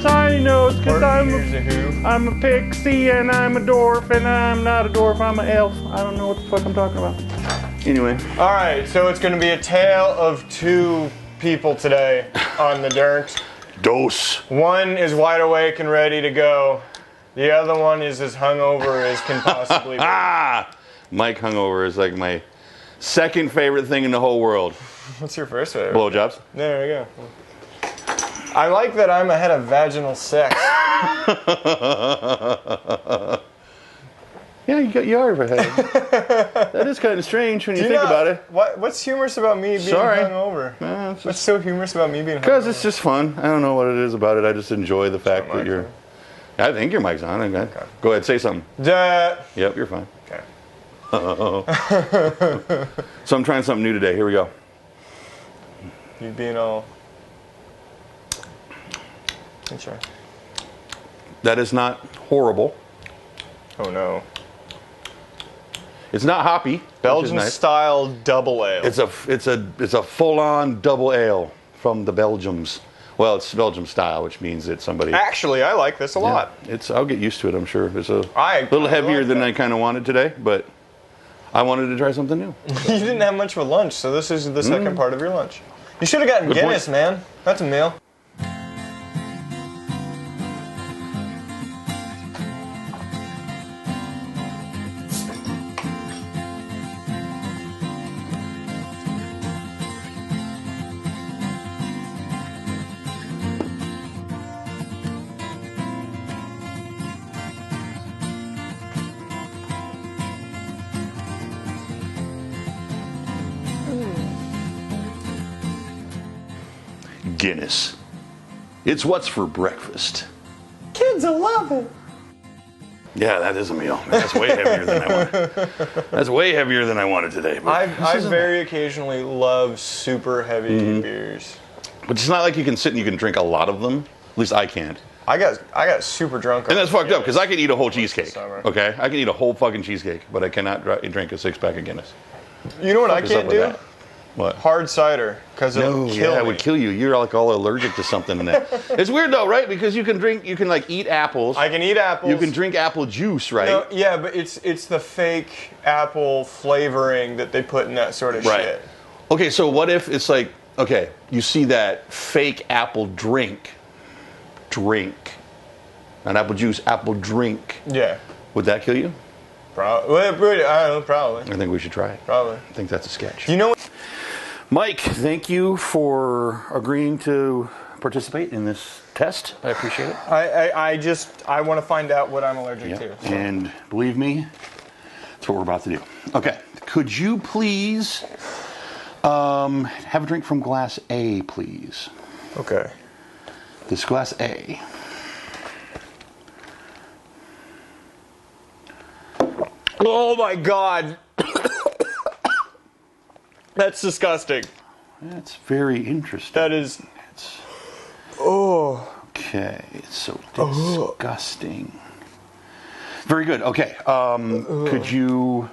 tiny notes, cause Here's a who. I'm a pixie and I'm a dwarf, and I'm not a dwarf, I'm an elf. I don't know what the fuck I'm talking about. Anyway. All right, so it's going to be a tale of two people today on the Durnkt. Dose. One is wide awake and ready to go. The other one is as hungover as can possibly be. Mike hungover is like my second favorite thing in the whole world. What's your first favorite? Blowjobs. There we go. I like that I'm ahead of vaginal sex. Yeah, you are ahead. That is kind of strange when you think about it. What's humorous about me being hungover? What's so humorous about me being hungover? Because it's just fun. I don't know what it is about it. I just enjoy the fact that you're... I think your mic's on. Okay. Go ahead, say something. Yep, you're fine. Okay. So I'm trying something new today. Here we go. You being all... Sure. That is not horrible. Oh no. It's not hoppy. Belgian style double ale. It's a full-on double ale from the Belgians. Well, it's Belgium style, which means it's somebody. Actually, I like this a lot. I'll get used to it. I'm sure it's a little heavier than I kind of wanted today, but I wanted to try something new. You didn't have much of a lunch, so this is the second part of your lunch. You should have gotten Guinness, man. That's a meal. Guinness. It's what's for breakfast. Kids will love it. Yeah, that is a meal. That's way heavier than I wanted. That's way heavier than I wanted today. I very occasionally love super heavy beers. But it's not like you can sit and you can drink a lot of them. At least I can't. I got super drunk. And that's fucked up because I can eat a whole cheesecake. Okay, I can eat a whole fucking cheesecake, but I cannot drink a 6-pack of Guinness. You know what I can't do? What? Hard cider, because it'll kill me. It would kill you. You're like all allergic to something in that. It's weird though, right? Because you can like eat apples. I can eat apples. You can drink apple juice, right? No, yeah, but it's the fake apple flavoring that they put in that sort of shit. Okay, so what if it's like, okay, you see that fake apple drink, not apple juice, apple drink. Yeah. Would that kill you? Probably. I don't know, probably. I think we should try it. Probably. I think that's a sketch. You know what? Mike, thank you for agreeing to participate in this test. I appreciate it. I want to find out what I'm allergic to. So. And believe me, that's what we're about to do. Okay, could you please have a drink from glass A, please? Okay. This glass A. Oh my God. That's disgusting. That's very interesting. That is. Okay, it's so disgusting. Very good. Okay, could you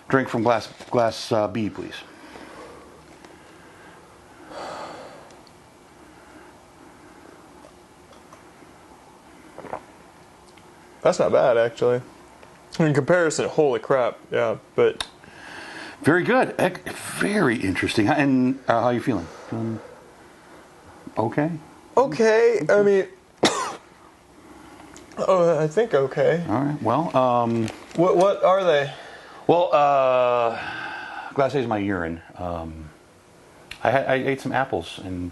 drink from glass B, please? That's not bad, actually. In comparison, holy crap. Yeah, but. Very good. Very interesting. And how are you feeling? Okay? Okay. I mean, I think okay. All right. Well, what are they? Well, glass A is my urine. I ate some apples and.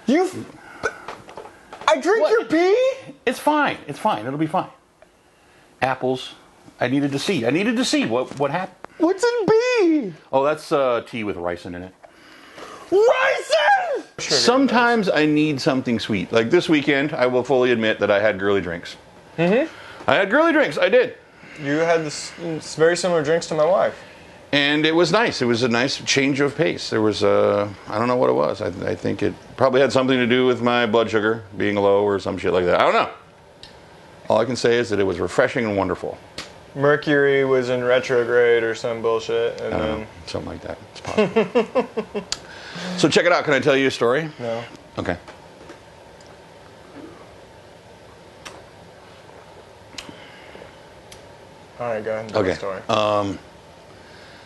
I drink your pee? It's fine. It's fine. It'll be fine. Apples. I needed to see what happened. What's in B? Oh, that's tea with ricin in it. Ricin! Sometimes I need something sweet. Like this weekend, I will fully admit that I had girly drinks. I had girly drinks. I did. You had this very similar drinks to my wife. And it was nice. It was a nice change of pace. There was I don't know what it was. I think it probably had something to do with my blood sugar being low or some shit like that. I don't know. All I can say is that it was refreshing and wonderful. Mercury was in retrograde or some bullshit. And then... something like that. It's possible. So check it out. Can I tell you a story? No. Okay. All right, go ahead and tell the story.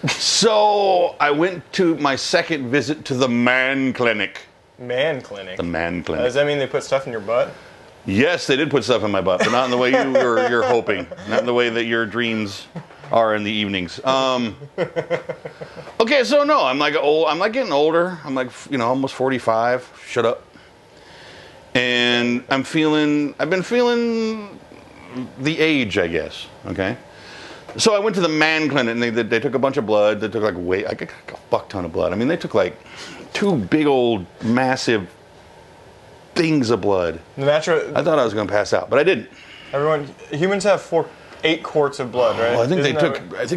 So I went to my second visit to the man clinic. Man clinic? The man clinic. Does that mean they put stuff in your butt? Yes, they did put stuff in my butt, but not in the way you're hoping. Not in the way that your dreams are in the evenings. Okay, so no, I'm like getting older. I'm like, almost 45. Shut up. And I've been feeling the age, I guess. Okay. So I went to the man clinic and they took a bunch of blood. They took like a fuck ton of blood. I mean, they took like 2 big old massive things of blood. I thought I was going to pass out, but I didn't. Humans have 8 quarts of blood, right? Well, I think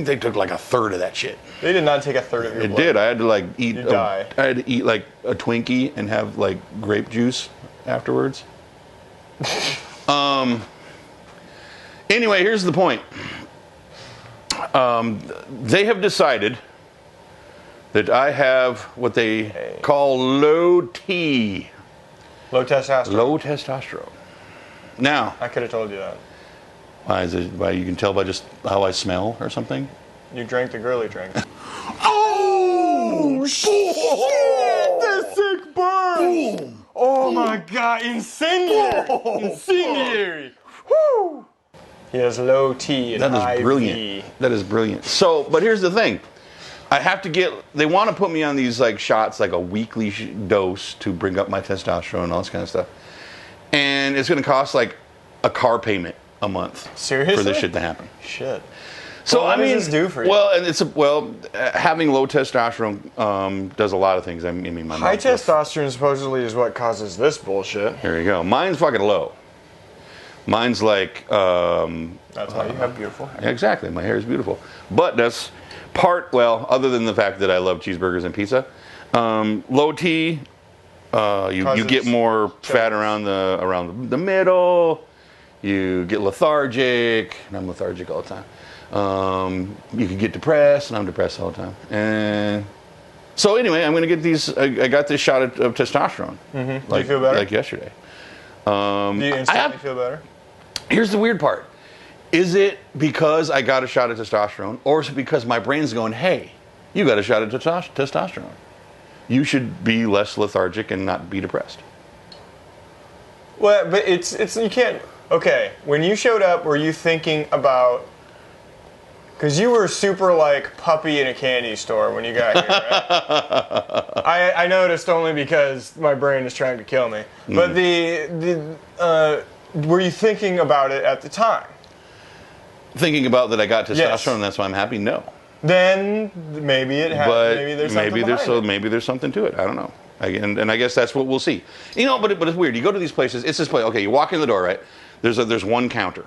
they took like a third of that shit. They did not take a third of your blood. It did. I had to like eat. Die. I had to eat like a Twinkie and have like grape juice afterwards. Anyway, here's the point. They have decided that I have what they call low T. Low testosterone. Low testosterone. Now, I could have told you that. Why is it? Why you can tell by just how I smell or something? You drank the girly drink. Oh shit! That's sick burn! Boom. Oh my god! Incendiary! Incendiary! Woo! He has low T and high That is brilliant. V. That is brilliant. So, but here's the thing. I have to get, they want to put me on these like shots, like a weekly dose to bring up my testosterone and all this kind of stuff. And it's going to cost like a car payment a month. Seriously? For this shit to happen. Shit. So what does this do for you? Well, and having low testosterone does a lot of things. I mean, my high testosterone supposedly is what causes this bullshit. Here you go. Mine's fucking low. Mine's like. That's why you have beautiful hair. Exactly, my hair is beautiful, but that's other than the fact that I love cheeseburgers and pizza. Low T, you get more fat around the middle. You get lethargic, and I'm lethargic all the time. You can get depressed, and I'm depressed all the time. And so anyway, I'm going to get these. I got this shot of testosterone. Mm-hmm. Do you feel better? Like yesterday. Do you instantly feel better? Here's the weird part. Is it because I got a shot of testosterone, or is it because my brain's going, hey, you got a shot of testosterone. You should be less lethargic and not be depressed. Well, but it's you can't. Okay, when you showed up, were you thinking about? Because you were super like puppy in a candy store when you got here, right? I noticed only because my brain is trying to kill me. But were you thinking about it at the time? Thinking about that I got testosterone, Yes. and that's why I'm happy? No. Then maybe it has. But maybe there's something maybe there's something to it. I don't know. And I guess that's what we'll see. But it's weird. You go to these places. It's this place. Okay, you walk in the door, right? There's one counter,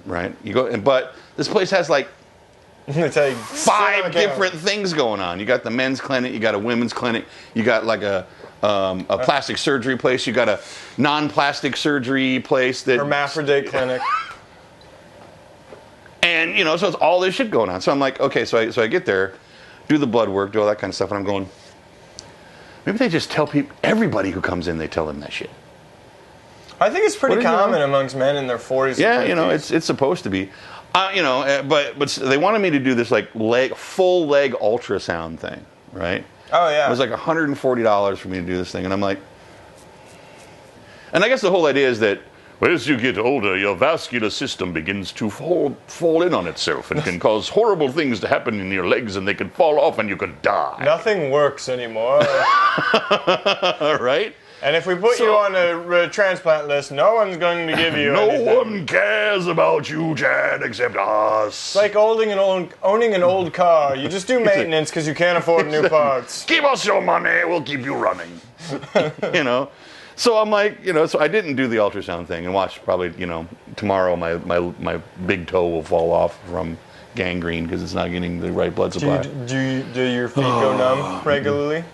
right? You go, but this place has like 5 different things going on. You got the men's clinic. You got a women's clinic. You got like a plastic surgery place. You got a non-plastic surgery place that hermaphrodite clinic. And so it's all this shit going on. So I'm like, okay, so I get there, do the blood work, do all that kind of stuff, and I'm going, maybe they just tell everybody who comes in, they tell them that shit. I think it's pretty common amongst men in their 40s. Yeah, and 50s. It's supposed to be, but they wanted me to do this like full leg ultrasound thing, right? Oh yeah. It was like $140 for me to do this thing, and I'm like, and I guess the whole idea is that. Well, as you get older, your vascular system begins to fall in on itself and can cause horrible things to happen in your legs, and they could fall off and you could die. Nothing works anymore. Right? And if we put you on a transplant list, no one's going to give you anything. No one cares about you, Chad, except us. It's like owning an old car. You just do maintenance because you can't afford new parts. Give us your money, we'll keep you running. So I'm like, so I didn't do the ultrasound thing, and watch probably, tomorrow my big toe will fall off from gangrene because it's not getting the right blood supply. Do your feet go numb regularly?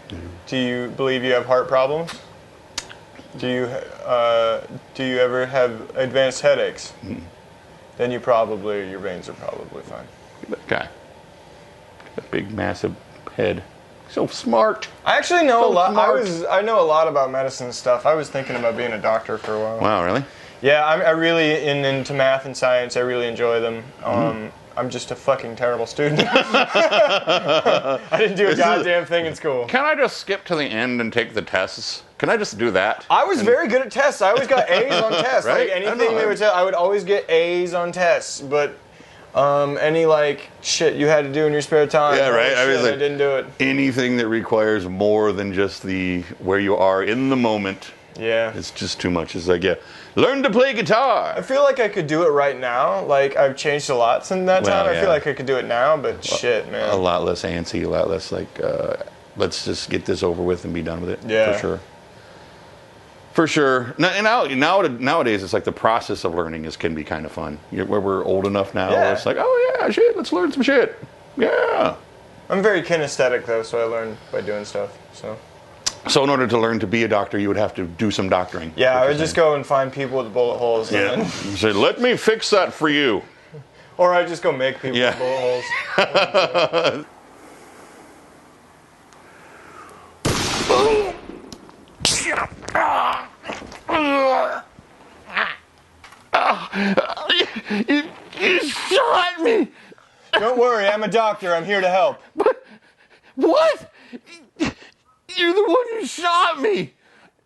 Do you believe you have heart problems? Do you ever have advanced headaches? Then your veins are probably fine. Okay. A big, massive head. So smart. I actually know a lot. I know a lot about medicine and stuff. I was thinking about being a doctor for a while. Wow, really? Yeah, I really into math and science. I really enjoy them. I'm just a fucking terrible student. I didn't do a goddamn thing in school. Can I just skip to the end and take the tests? Can I just do that? I was very good at tests. I always got A's on tests. Right? Like anything they would tell, I would always get A's on tests. But any like shit you had to do in your spare time, Yeah, right. I like, didn't do it. Anything that requires more than just the where you are in the moment. Yeah. It's just too much. It's like, yeah, learn to play guitar. I feel like I could do it right now. Like, I've changed a lot since that time. I feel like I could do it now, but shit, man. A lot less antsy, a lot less like, let's just get this over with and be done with it. Yeah. For sure. For sure. Nowadays, it's like the process of learning can be kind of fun. Where we're old enough now, where it's like, oh yeah, shit, let's learn some shit. Yeah. I'm very kinesthetic, though, so I learn by doing stuff, so... So in order to learn to be a doctor, you would have to do some doctoring. Yeah, I would just go and find people with bullet holes. Yeah. And say, let me fix that for you. Or I'd just go make people with bullet holes. You shot me. Don't worry, I'm a doctor. I'm here to help. But what? You're the one who shot me.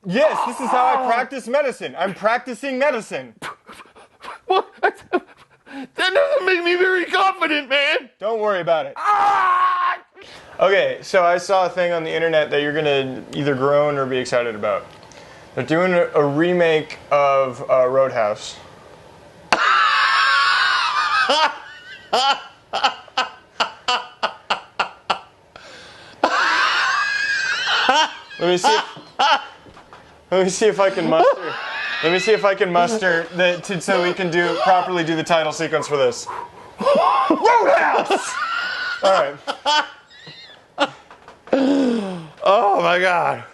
Yes, this is how I practice medicine. I'm practicing medicine. What? That doesn't make me very confident, man. Don't worry about it. Okay, so I saw a thing on the internet that you're gonna either groan or be excited about. They're doing a remake of Roadhouse. Let me see if I can muster. Let me see if I can muster so we can properly do the title sequence for this. Roadhouse. All right. Oh my God.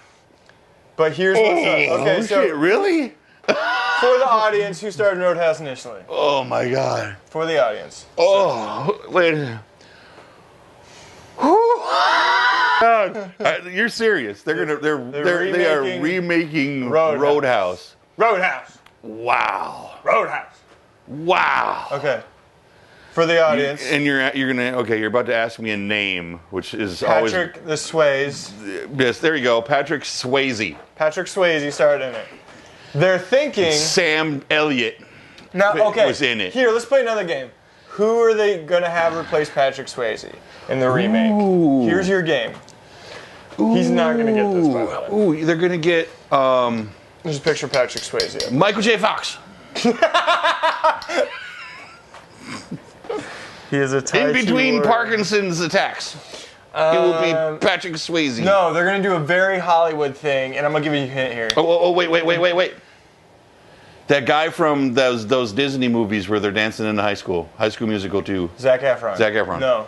But here's what's up. Okay, Oh so shit, really? for the audience who started Roadhouse initially. Oh my God. For the audience. Oh, wait. God, you're serious? They are remaking Roadhouse. Roadhouse. Wow. Roadhouse. Wow. Okay. For the audience. And you're about to ask me a name, which is Patrick the Swayze. Yes, there you go. Patrick Swayze. Patrick Swayze starred in it. They're thinking Sam Elliott was in it. Here, let's play another game. Who are they gonna have replace Patrick Swayze in the remake? Ooh. Here's your game. He's not gonna get this, by the way. Ooh, they're gonna get Just picture Patrick Swayze. Michael J. Fox. He is a In between Parkinson's attacks. It will be Patrick Swayze. No, they're gonna do a very Hollywood thing, and I'm gonna give you a hint here. Oh, wait. That guy from those Disney movies where they're dancing in High School Musical 2. Zac Efron. Zac Efron. No.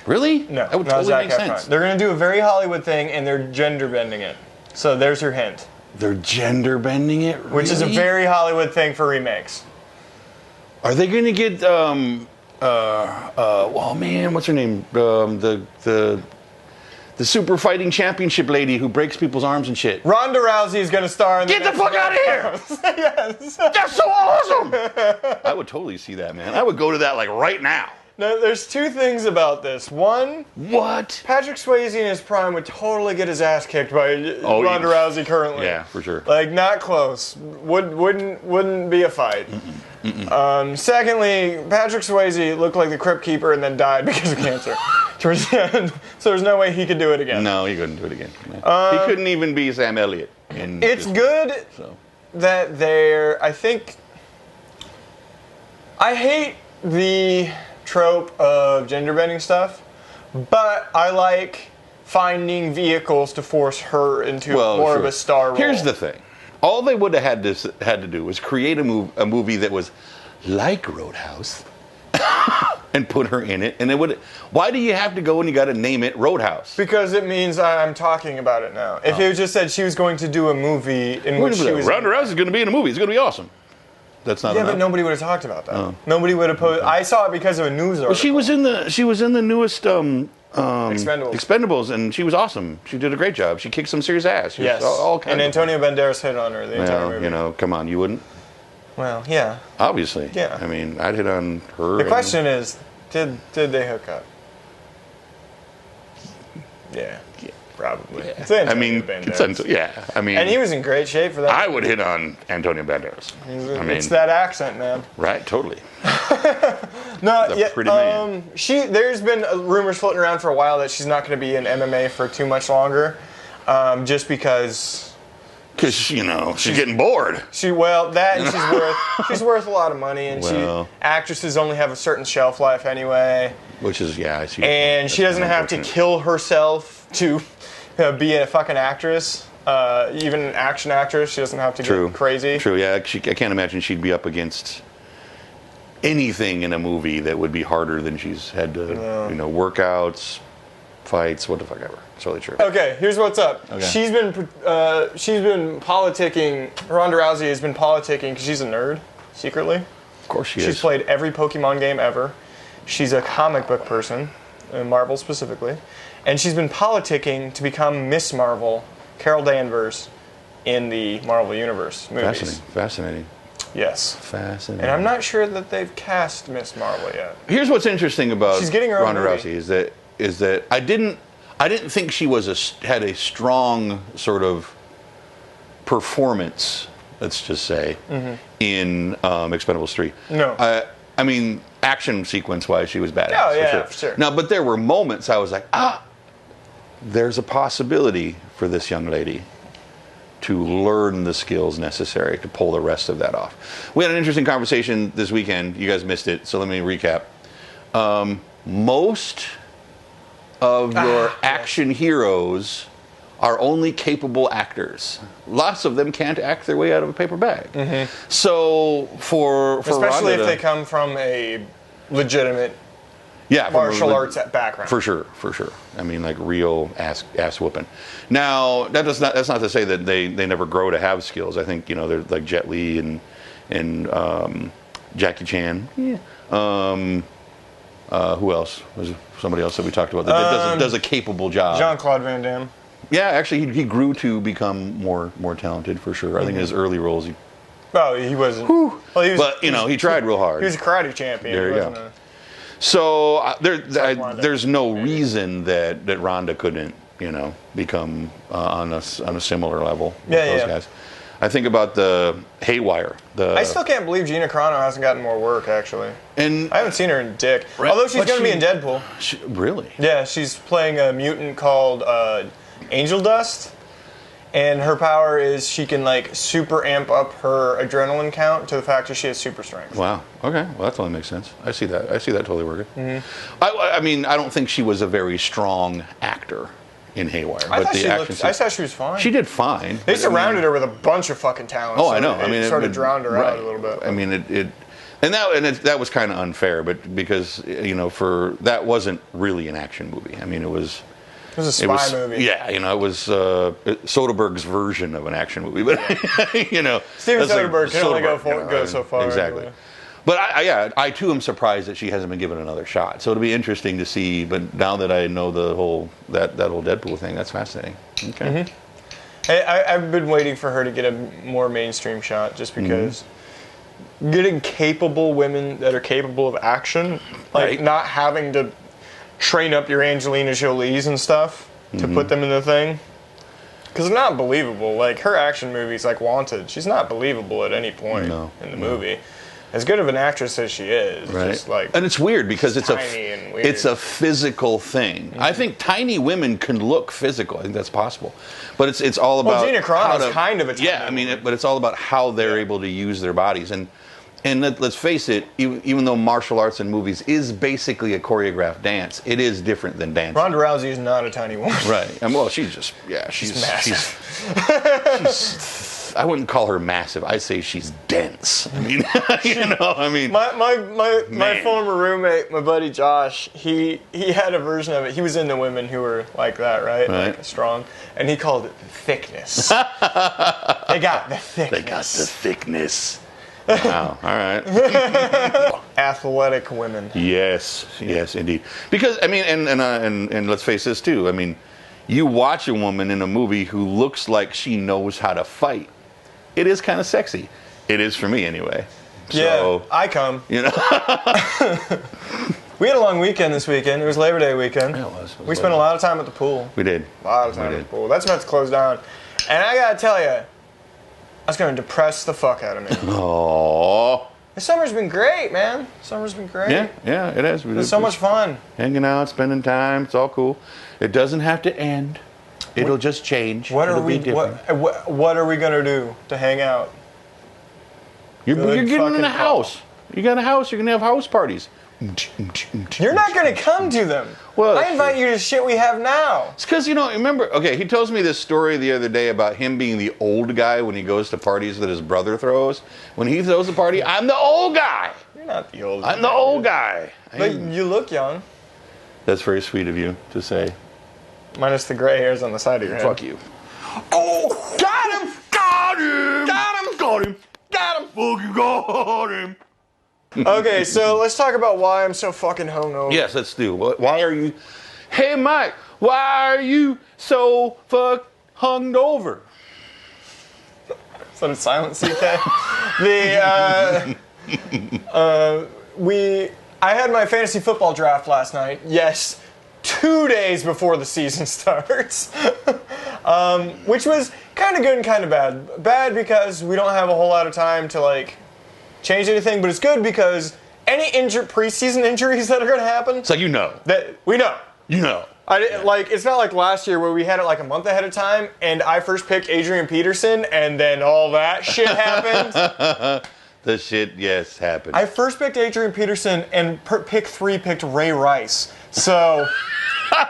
Really? No. That would not totally Zac make Efron. sense. They're gonna do a very Hollywood thing, and they're gender bending it. So there's your hint. They're gender bending it? Really? Which is a very Hollywood thing for remakes. Are they gonna get oh man, what's her name? The super fighting championship lady who breaks people's arms and shit. Ronda Rousey is going to star in Get the fuck out of here! Yes. That's so awesome! I would totally see that, man. I would go to that like right now. Now, there's two things about this. One, What? Patrick Swayze in his prime would totally get his ass kicked by Ronda Rousey currently. Yeah, for sure. Like, not close. Wouldn't be a fight. Secondly, Patrick Swayze looked like the Crypt Keeper and then died because of cancer. Towards the end. So there's no way he could do it again. No, he couldn't do it again. He couldn't even be Sam Elliott. It's good that I hate the trope of gender bending stuff, but I like finding vehicles to force her into more of a star role. Here's the thing. All they would have had to do was create a movie that was like Roadhouse and put her in it, and it would. Why do you have to go and you got to name it Roadhouse? Because it means I'm talking about it now. If it just said she was going to do a movie in which she was... Ronda Rousey is going to be in a movie. It's going to be awesome. That's not enough. But nobody would have talked about that. Nobody would have posted... I saw it because of a news article. Well, she was in the newest Expendables, and she was awesome. She did a great job. She kicked some serious ass. Yes. And Antonio Banderas hit on her the entire movie. You know, come on, you wouldn't? Well, yeah. Obviously. Yeah. I mean, I'd hit on her. The question is, Did they hook up? Yeah. Probably. Yeah. It's Antonio I mean, Banderas. yeah. I mean, And he was in great shape for that. I would hit on Antonio Banderas. It's that accent, man. Right, totally. No, He's a pretty man. There's been rumors floating around for a while that she's not going to be in MMA for too much longer, just because. Because she's getting bored. She's worth a lot of money, and actresses only have a certain shelf life anyway. Which is I see. And she doesn't have to kill herself to be a fucking actress. Even an action actress, she doesn't have to get crazy. True, yeah. I can't imagine she'd be up against anything in a movie that would be harder than she's had to, workouts, fights, what the fuck ever. It's totally true. Okay, here's what's up. Okay. She's been politicking. Ronda Rousey has been politicking because she's a nerd, secretly. Of course she is. She's played every Pokemon game ever. She's a comic book person, Marvel specifically. And she's been politicking to become Miss Marvel, Carol Danvers, in the Marvel Universe movies. Fascinating. Yes. Fascinating. And I'm not sure that they've cast Miss Marvel yet. Here's what's interesting about She's getting her own Ronda movie. Rousey is that I didn't think she had a strong sort of performance, let's just say, in Expendables 3. No. I mean, action sequence wise, she was badass. Oh, yeah, for sure. Now, but there were moments I was like, there's a possibility for this young lady to learn the skills necessary to pull the rest of that off. We had an interesting conversation this weekend. You guys missed it, so let me recap. Most of your action heroes are only capable actors. Lots of them can't act their way out of a paper bag. So for especially Ronda if they come from a legitimate martial arts background. For sure. I mean, like real ass whooping. Now that's not to say that they never grow to have skills. I think they're like Jet Li and Jackie Chan. Yeah. Who else? Was somebody else that we talked about that does a capable job? Jean-Claude Van Damme. Yeah, actually, he grew to become more talented for sure. I think in his early roles, he wasn't. He tried real hard. He was a karate champion. There you go. So there's no reason that Ronda couldn't, become on a similar level with those guys. I think about the Haywire. I still can't believe Gina Carano hasn't gotten more work, actually. And I haven't seen her in dick. Although she's going to be in Deadpool. Really? Yeah, she's playing a mutant called Angel Dust. And her power is she can super amp up her adrenaline count to the fact that she has super strength. Wow. Okay. Well, that totally makes sense. I see that totally working. I mean, I don't think she was a very strong actor in Haywire. I thought she was fine. She did fine. They surrounded her with a bunch of fucking talent. Oh, I know. It sort of drowned her out a little bit. I mean, that was kind of unfair, but because that wasn't really an action movie. I mean, it was a spy movie. Yeah, it was Soderbergh's version of an action movie, but Steven Soderbergh can only go so far. Exactly. Anyway. But I too am surprised that she hasn't been given another shot. So it'll be interesting to see. But now that I know the whole that whole Deadpool thing, that's fascinating. Okay. Hey, I've been waiting for her to get a more mainstream shot, just because getting capable women that are capable of action, not having to train up your Angelina Jolies and stuff to put them in the thing. Because they're not believable. Like, her action movies, like Wanted, she's not believable at any point in the movie. As good of an actress as she is, just and it's weird because it's a physical thing. I think tiny women can look physical. I think that's possible, but it's all about. Well, Gina Carano's kind of a tiny I mean, but it's all about how they're able to use their bodies. And let's face it, even though martial arts in movies is basically a choreographed dance, it is different than dancing. Ronda Rousey is not a tiny woman. Right. Well, she's massive. I wouldn't call her massive. I'd say she's dense. I mean, my former roommate, my buddy Josh, he had a version of it. He was into women who were like that, right? Like strong, and he called it thickness. They got the thickness. Wow. All right. Athletic women. Yes, indeed. Because I mean, and let's face this too. I mean, you watch a woman in a movie who looks like she knows how to fight. It is kind of sexy. It is for me anyway. So, I come. We had a long weekend this weekend. It was Labor Day weekend. Yeah, it was. We spent a lot of time at the pool. We did. A lot of time at the pool. That's about to close down. And I gotta tell you, that's gonna depress the fuck out of me. Aww. The summer's been great, man. Summer's been great. Yeah, it has. It's so much fun. Hanging out, spending time. It's all cool. It doesn't have to end. It'll just change. What It'll are we? be different. What are we gonna do to hang out? You're getting fucking in a house. You got a house. You're gonna have house parties. You're not gonna come to them. Well, I invite you to shit we have now. It's because, remember, okay, he tells me this story the other day about him being the old guy when he goes to parties that his brother throws. When he throws a party, I'm the old guy. You're not the old guy. I'm the old guy. But you look young. That's very sweet of you to say. Minus the gray hairs on the side of your head. Fuck you. Oh, got him! Got him! Got him! Got him! Got him! Fucking got him! Okay, so let's talk about why I'm so fucking hungover. Yes, let's do. Why are you... Hey, Mike, why are you so hungover? Is that a silent CK? I had my fantasy football draft last night. Yes, 2 days before the season starts. Which was kind of good and kind of bad. Bad because we don't have a whole lot of time to, change anything, but it's good because any preseason injuries that are going to happen... It's like that we know. You know. It's not like last year where we had it a month ahead of time, and I first picked Adrian Peterson, and then all that shit happened. The shit, yes, happened. I first picked Adrian Peterson, and pick 3 picked Ray Rice. So,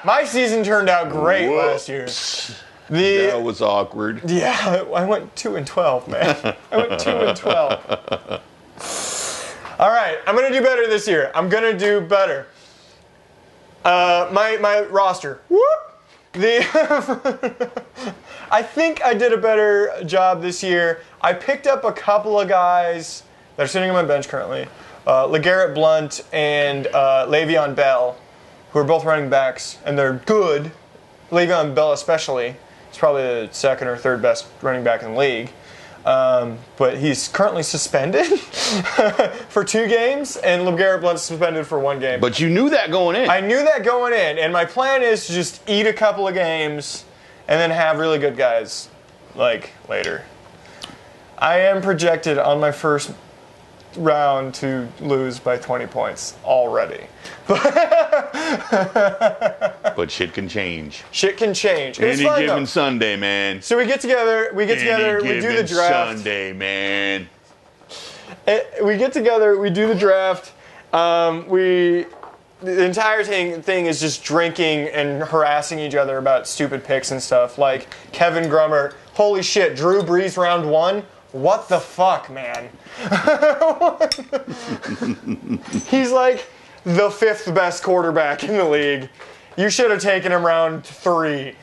my season turned out great last year. That was awkward. Yeah, I went 2-12, man. I went 2-12. All right, I'm gonna do better this year. I'm gonna do better. My roster. Whoop. I think I did a better job this year. I picked up a couple of guys that are sitting on my bench currently. LeGarrette Blount and Le'Veon Bell, who are both running backs, and they're good. Le'Veon Bell especially. He's probably the second or third best running back in the league. But he's currently suspended for 2 games, and LeGarrette Blount's suspended for 1 game. But you knew that going in. I knew that going in, and my plan is to just eat a couple of games and then have really good guys, later. I am projected on my first round to lose by 20 points already. But shit can change. Shit can change. Any given Sunday, man. So we get together, we do the draft. Sunday, man. We get together, we do the draft. The entire thing is just drinking and harassing each other about stupid picks and stuff. Like Kevin Grummer, holy shit, Drew Brees round 1? What the fuck, man? He's the 5th best quarterback in the league. You should have taken him round 3.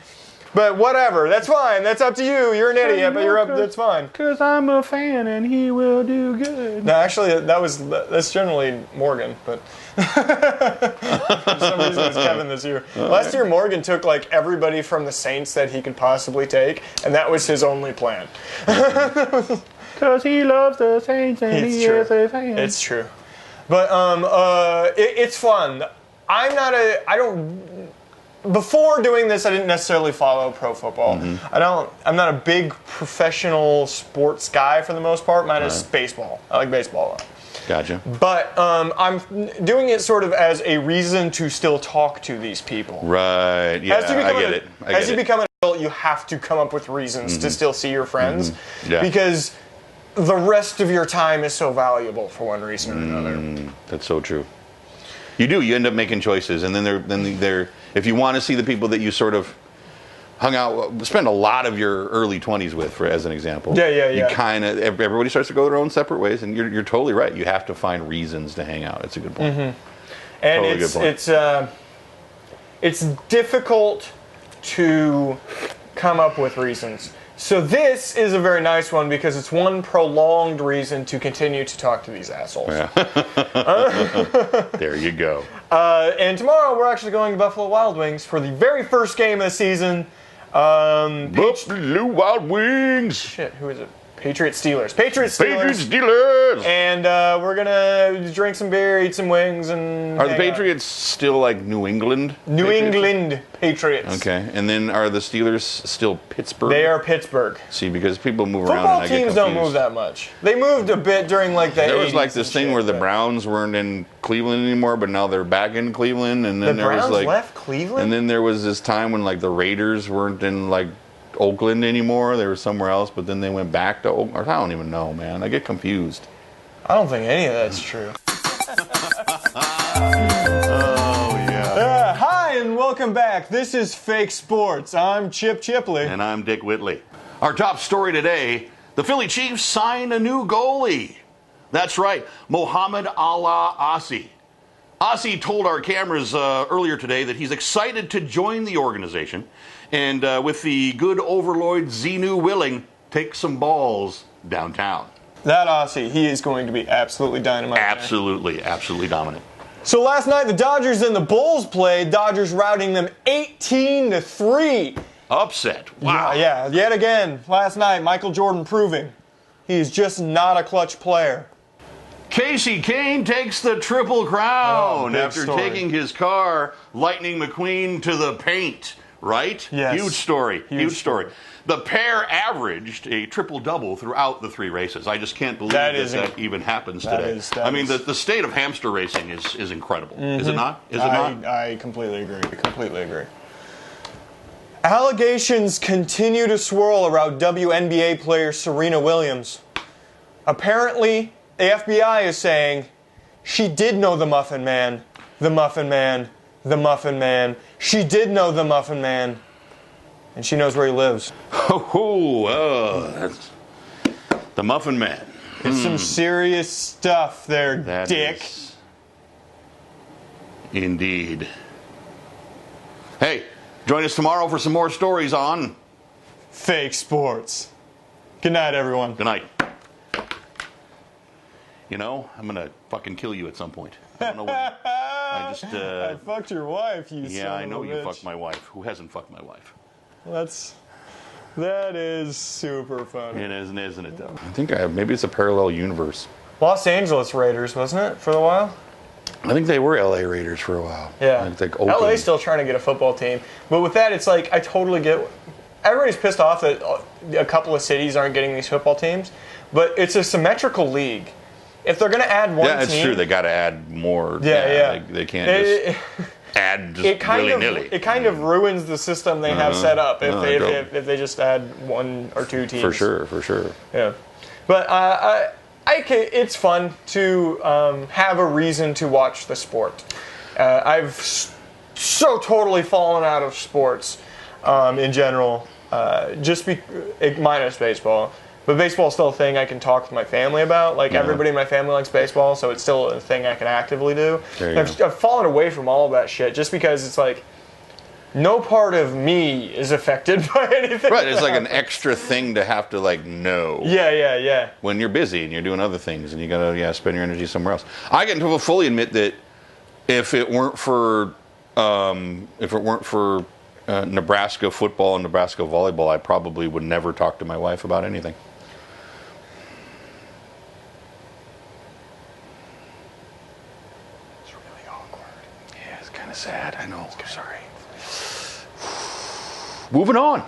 But whatever, that's fine. That's up to you. You're an idiot, but you're up. That's fine. Cause I'm a fan and he will do good. No, actually, that's generally Morgan, but for some reason it's Kevin this year. Last year, Morgan took everybody from the Saints that he could possibly take, and that was his only plan. Cause he loves the Saints and he is a fan. It's true, but it's fun. Before doing this, I didn't necessarily follow pro football. Mm-hmm. I'm not a big professional sports guy for the most part. Mine is baseball. I like baseball a lot. Gotcha. But I'm doing it sort of as a reason to still talk to these people. Right. Yeah, I get it. As you become an adult, you have to come up with reasons to still see your friends. Mm-hmm. Yeah. Because the rest of your time is so valuable for one reason or another. That's so true. You do. You end up making choices, and then they're if you want to see the people that you sort of hung out, spend a lot of your early 20s with, as an example. Yeah. You kind of everybody starts to go their own separate ways, and you're totally right. You have to find reasons to hang out. It's a good point. Mm-hmm. And totally it's difficult to come up with reasons. So this is a very nice one because it's one prolonged reason to continue to talk to these assholes. Yeah. There you go. And tomorrow we're actually going to Buffalo Wild Wings for the very first game of the season. Buffalo Wild Wings. Shit, who is it? Patriots-Steelers. Patriots Steelers. And we're gonna drink some beer, eat some wings, and Are the hang out. Patriots still like New England? New Patriots? England Patriots. Okay, and then are the Steelers still Pittsburgh? They are Pittsburgh. See, because people move around and Football I get teams confused. don't move that much. They moved a bit during like the There was 80s like this and thing shit, where the but- Browns weren't in Cleveland anymore, but now they're back in Cleveland. And then The there Browns was like left Cleveland? And then there was this time when like the Raiders weren't in like Oakland anymore. They were somewhere else, but then they went back to Oakland. I don't even know, man. I get confused. I don't think any of that's true. Oh yeah. Hi and welcome back. This is Fake Sports. I'm Chip Chipley. And I'm Dick Whitley. Our top story today: the Philly Chiefs signed a new goalie. That's right, Mohamed Allah Asi. Asi told our cameras earlier today that he's excited to join the organization, and with the good overlord Xenu willing, take some balls downtown. That Aussie, he is going to be absolutely dynamite. Absolutely, absolutely dominant. So last night the Dodgers and the Bulls played. Dodgers routing them 18-3. Upset. Wow. Yeah, yet again, last night, Michael Jordan proving he is just not a clutch player. Casey Kane takes the Triple Crown big after story. taking his car, Lightning McQueen, to the paint. Right? Yes. Huge story. Huge story. The pair averaged a triple-double throughout the three races. I just can't believe That that is that even happens that today. is- that I mean, is- the state of hamster racing is incredible. Is it not? Is it not? I completely agree. Completely agree. Allegations continue to swirl around WNBA player Serena Williams. Apparently, the FBI is saying she did know the Muffin Man, the Muffin Man, the Muffin Man. She did know the Muffin Man, and she knows where he lives. That's the Muffin Man. It's some serious stuff there, That Dick. is indeed. Hey, join us tomorrow for some more stories on Fake Sports. Good night, everyone. Good night. You know, I'm gonna fucking kill you at some point. I don't know when. I just. I fucked your wife, you son Yeah, I of know a you bitch. fucked my wife. Who hasn't fucked my wife? That is super funny. It isn't it though? I think maybe it's a parallel universe. Los Angeles Raiders, wasn't it, for a while? I think they were LA Raiders for a while. Yeah. Like Oakland. LA's still trying to get a football team. But with that, it's like, I totally get... Everybody's pissed off that a couple of cities aren't getting these football teams. But it's a symmetrical league. If they're going to add one team... Yeah, it's true. They got to add more. Yeah. They can't just add just willy-nilly. It kind of ruins the system they have set up if they just add one or two teams. For sure. Yeah, but it's fun to have a reason to watch the sport. I've so totally fallen out of sports in general, minus baseball. But baseball's still a thing I can talk to my family about. Like, everybody in my family likes baseball, so it's still a thing I can actively do. I've fallen away from all of that shit just because it's like, no part of me is affected by anything. Right, it's like an extra thing to have to like know. Yeah. When you're busy and you're doing other things and you gotta spend your energy somewhere else. I can fully admit that if it weren't for Nebraska football and Nebraska volleyball, I probably would never talk to my wife about anything. It's really awkward. Yeah, it's kind of sad. I know. Sorry. Moving on.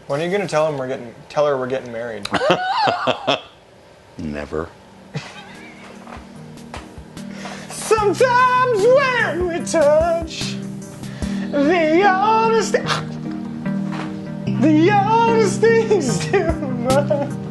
When are you gonna tell her we're getting married? Never. Sometimes when we touch, the honest things too much.